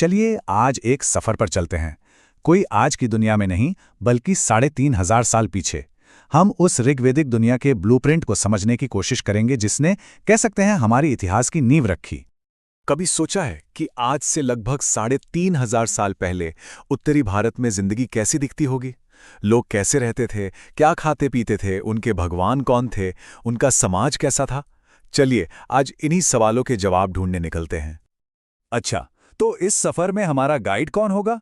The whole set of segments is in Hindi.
चलिए आज एक सफर पर चलते हैं। कोई आज की दुनिया में नहीं, बल्कि 3,500 साल पीछे। हम उस ऋग्वेदिक दुनिया के ब्लूप्रिंट को समझने की कोशिश करेंगे जिसने, कह सकते हैं, हमारी इतिहास की नींव रखी। कभी सोचा है कि आज से लगभग 3,500 साल पहले उत्तरी भारत में जिंदगी कैसी दिखती होगी? लोग कैसे रहते थे, क्या खाते पीते थे, उनके भगवान कौन थे, उनका समाज कैसा था? चलिए आज इन्हीं सवालों के जवाब ढूंढने निकलते हैं। अच्छा, तो इस सफर में हमारा गाइड कौन होगा?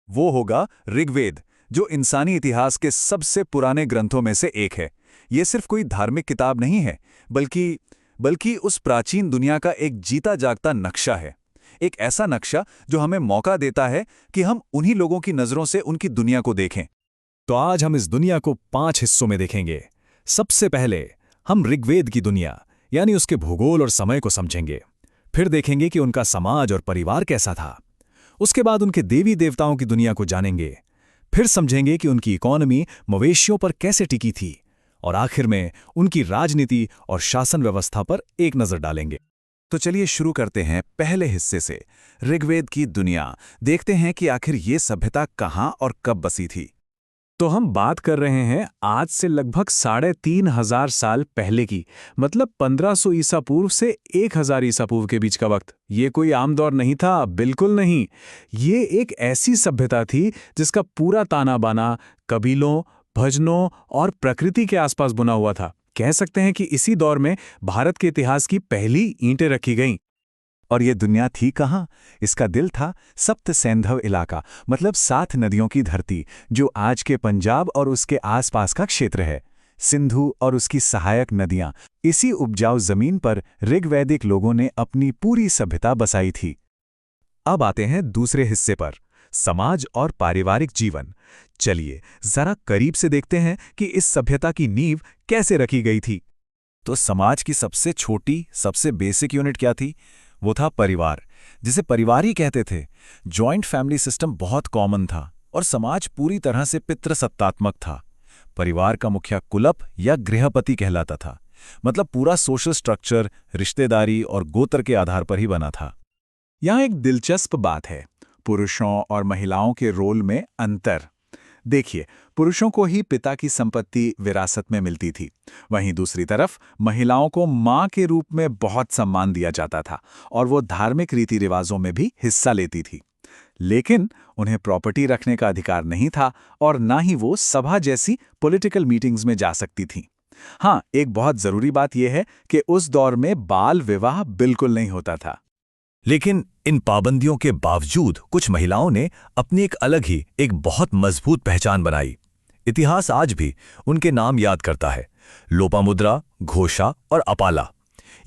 वो होगा ऋग्वेद, जो इंसानी इतिहास के सबसे पुराने ग्रंथों में से एक है। ये सिर्फ कोई धार्मिक किताब नहीं है, बल्कि उस प्राचीन दुनिया का एक जीता जागता नक्शा है। एक ऐसा नक्शा जो हमें मौका देता है कि हम उन्हीं लोगों की नज़रों से उनकी दुनिया को देखें। तो आज हम इस दुनिया को 5 हिस्सों में देखेंगे। सबसे पहले हम ऋग्वेद की दुनिया यानी उसके भूगोल और समय को समझेंगे। फिर देखेंगे कि उनका समाज और परिवार कैसा था। उसके बाद उनके देवी देवताओं की दुनिया को जानेंगे। फिर समझेंगे कि उनकी इकोनॉमी मवेशियों पर कैसे टिकी थी। और आखिर में उनकी राजनीति और शासन व्यवस्था पर एक नज़र डालेंगे। तो चलिए शुरू करते हैं पहले हिस्से से, ऋग्वेद की दुनिया। देखते हैं कि आखिर ये सभ्यता कहाँ और कब बसी थी। तो हम बात कर रहे हैं आज से लगभग 3,500 साल पहले की, मतलब 1500 ईसा पूर्व से 1000 ईसा पूर्व के बीच का वक्त। ये कोई आम दौर नहीं था, बिल्कुल नहीं। ये एक ऐसी सभ्यता थी जिसका पूरा ताना बाना कबीलों, भजनों और प्रकृति के आसपास बुना हुआ था। कह सकते हैं कि इसी दौर में भारत के इतिहास की पहली ईंटें रखी गईं। और ये दुनिया थी कहाँ? इसका दिल था सप्त सैंधव इलाका, मतलब 7 नदियों की धरती, जो आज के पंजाब और उसके आसपास का क्षेत्र है। सिंधु और उसकी सहायक नदियां, इसी उपजाऊ जमीन पर ऋग्वैदिक लोगों ने अपनी पूरी सभ्यता बसाई थी। अब आते हैं दूसरे हिस्से पर, समाज और पारिवारिक जीवन। चलिए जरा करीब से देखते हैं कि इस सभ्यता की नींव कैसे रखी गई थी। तो समाज की सबसे छोटी, सबसे बेसिक यूनिट क्या थी? वो था परिवार, जिसे परिवार ही कहते थे। जॉइंट फैमिली सिस्टम बहुत कॉमन था और समाज पूरी तरह से पितृसत्तात्मक था। परिवार का मुखिया कुलप या गृहपति कहलाता था, मतलब पूरा सोशल स्ट्रक्चर रिश्तेदारी और गोत्र के आधार पर ही बना था। यहाँ एक दिलचस्प बात है, पुरुषों और महिलाओं के रोल में अंतर। देखिए, पुरुषों को ही पिता की संपत्ति विरासत में मिलती थी, वहीं दूसरी तरफ महिलाओं को मां के रूप में बहुत सम्मान दिया जाता था और वो धार्मिक रीति रिवाजों में भी हिस्सा लेती थी। लेकिन उन्हें प्रॉपर्टी रखने का अधिकार नहीं था और ना ही वो सभा जैसी पॉलिटिकल मीटिंग्स में जा सकती थीं। हाँ, एक बहुत जरूरी बात यह है कि उस दौर में बाल विवाह बिल्कुल नहीं होता था। लेकिन इन पाबंदियों के बावजूद कुछ महिलाओं ने अपनी एक अलग ही, एक बहुत मजबूत पहचान बनाई। इतिहास आज भी उनके नाम याद करता है, लोपामुद्रा, घोषा और अपाला।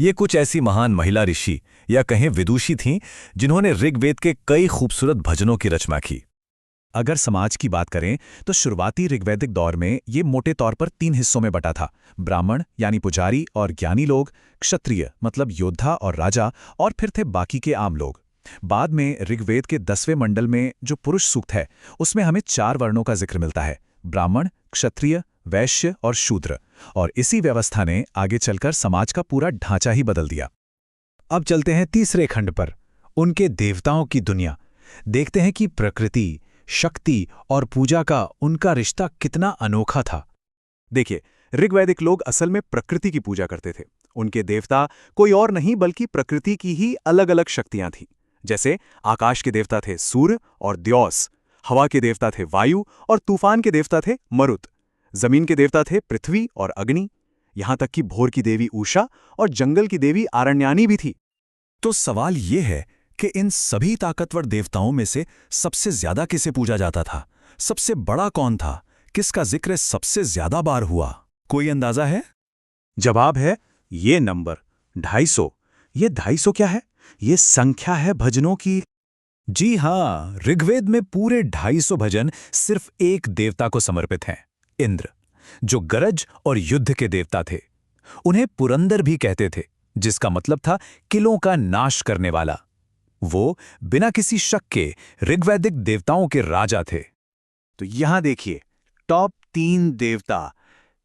ये कुछ ऐसी महान महिला ऋषि या कहें विदुषी थीं जिन्होंने ऋग्वेद के कई खूबसूरत भजनों की रचना की। अगर समाज की बात करें तो शुरुआती ऋग्वैदिक दौर में ये मोटे तौर पर 3 हिस्सों में बटा था। ब्राह्मण यानी पुजारी और ज्ञानी लोग, क्षत्रिय मतलब योद्धा और राजा, और फिर थे बाकी के आम लोग। बाद में ऋग्वेद के 10वें मंडल में जो पुरुष सूक्त है, उसमें हमें 4 वर्णों का जिक्र मिलता है: ब्राह्मण, क्षत्रिय, वैश्य और शूद्र। और इसी व्यवस्था ने आगे चलकर समाज का पूरा ढांचा ही बदल दिया। अब चलते हैं तीसरे खंड पर, उनके देवताओं की दुनिया। देखते हैं कि प्रकृति, शक्ति और पूजा का उनका रिश्ता कितना अनोखा था। देखिए, ऋग्वैदिक लोग असल में प्रकृति की पूजा करते थे। उनके देवता कोई और नहीं बल्कि प्रकृति की ही अलग अलग शक्तियां थीं। जैसे आकाश के देवता थे सूर्य और द्यौस, हवा के देवता थे वायु और तूफान के देवता थे मरुत, जमीन के देवता थे पृथ्वी और अग्नि, यहां तक कि भोर की देवी उषा और जंगल की देवी आरण्यानी भी थी। तो सवाल ये है कि इन सभी ताकतवर देवताओं में से सबसे ज्यादा किसे पूजा जाता था? सबसे बड़ा कौन था? किसका जिक्र सबसे ज्यादा बार हुआ? कोई अंदाजा है? जवाब है ये नंबर 250। ये 250 क्या है? ये संख्या है भजनों की। जी हां, ऋग्वेद में पूरे 250 भजन सिर्फ एक देवता को समर्पित हैं, इंद्र, जो गरज और युद्ध के देवता थे। उन्हें पुरंदर भी कहते थे, जिसका मतलब था किलों का नाश करने वाला। वो बिना किसी शक के ऋग्वैदिक देवताओं के राजा थे। तो यहां देखिए, टॉप 3 देवता।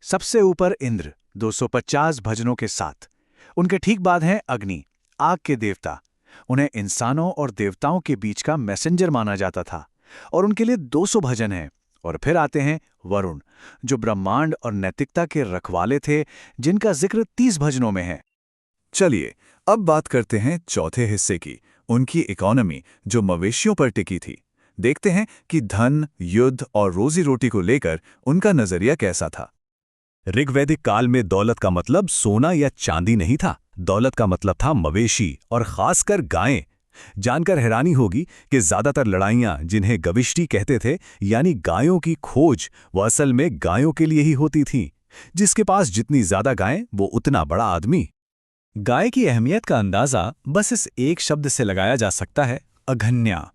सबसे ऊपर इंद्र 250 भजनों के साथ। उनके ठीक बाद हैं अग्नि, आग के देवता। उन्हें इंसानों और देवताओं के बीच का मैसेंजर माना जाता था और उनके लिए 200 भजन हैं। और फिर आते हैं वरुण, जो ब्रह्मांड और नैतिकता के रखवाले थे, जिनका जिक्र 30 भजनों में है। चलिए अब बात करते हैं चौथे हिस्से की, उनकी इकोनॉमी जो मवेशियों पर टिकी थी। देखते हैं कि धन, युद्ध और रोजी रोटी को लेकर उनका नजरिया कैसा था। ऋग्वैदिक काल में दौलत का मतलब सोना या चांदी नहीं था। दौलत का मतलब था मवेशी और खासकर गायें। जानकर हैरानी होगी कि ज्यादातर लड़ाइयां जिन्हें गविष्टि कहते थे, यानी गायों की खोज, वो असल में गायों के लिए ही होती थीं। जिसके पास जितनी ज्यादा गायें, वो उतना बड़ा आदमी। गाय की अहमियत का अंदाजा बस इस एक शब्द से लगाया जा सकता है, अघन्या।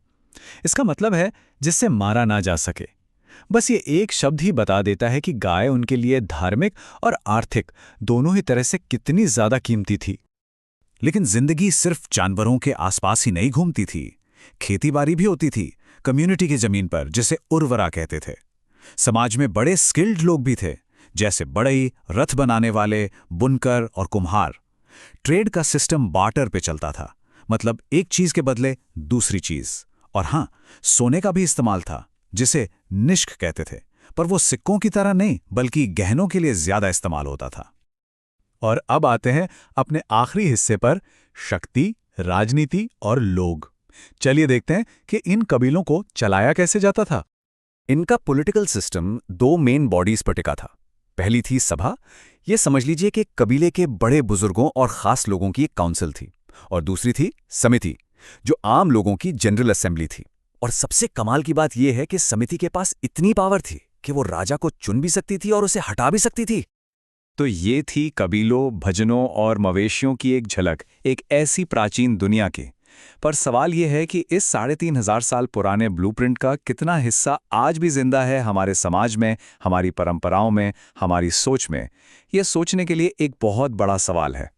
इसका मतलब है जिससे मारा ना जा सके। बस ये एक शब्द ही बता देता है कि गाय उनके लिए धार्मिक और आर्थिक दोनों ही तरह से कितनी ज्यादा कीमती थी। लेकिन जिंदगी सिर्फ जानवरों के आसपास ही नहीं घूमती थी। खेतीबाड़ी भी होती थी, कम्युनिटी की जमीन पर, जिसे उर्वरा कहते थे। समाज में बड़े स्किल्ड लोग भी थे, जैसे बढ़ई, रथ बनाने वाले, बुनकर और कुम्हार। ट्रेड का सिस्टम बार्टर पे चलता था, मतलब एक चीज के बदले दूसरी चीज। और हां, सोने का भी इस्तेमाल था, जिसे निष्क कहते थे, पर वो सिक्कों की तरह नहीं, बल्कि गहनों के लिए ज्यादा इस्तेमाल होता था। और अब आते हैं अपने आखिरी हिस्से पर, शक्ति, राजनीति और लोग। चलिए देखते हैं कि इन कबीलों को चलाया कैसे जाता था। इनका पॉलिटिकल सिस्टम 2 मेन बॉडीज पर टिका था। पहली थी सभा, ये समझ लीजिए कि कबीले के बड़े बुजुर्गों और खास लोगों की एक काउंसिल थी। और दूसरी थी समिति, जो आम लोगों की जनरल असेंबली थी। और सबसे कमाल की बात यह है कि समिति के पास इतनी पावर थी कि वो राजा को चुन भी सकती थी और उसे हटा भी सकती थी। तो ये थी कबीलों, भजनों और मवेशियों की एक झलक, एक ऐसी प्राचीन दुनिया की। पर सवाल ये है कि इस 3500 साल पुराने ब्लूप्रिंट का कितना हिस्सा आज भी जिंदा है हमारे समाज में, हमारी परंपराओं में, हमारी सोच में। यह सोचने के लिए एक बहुत बड़ा सवाल है।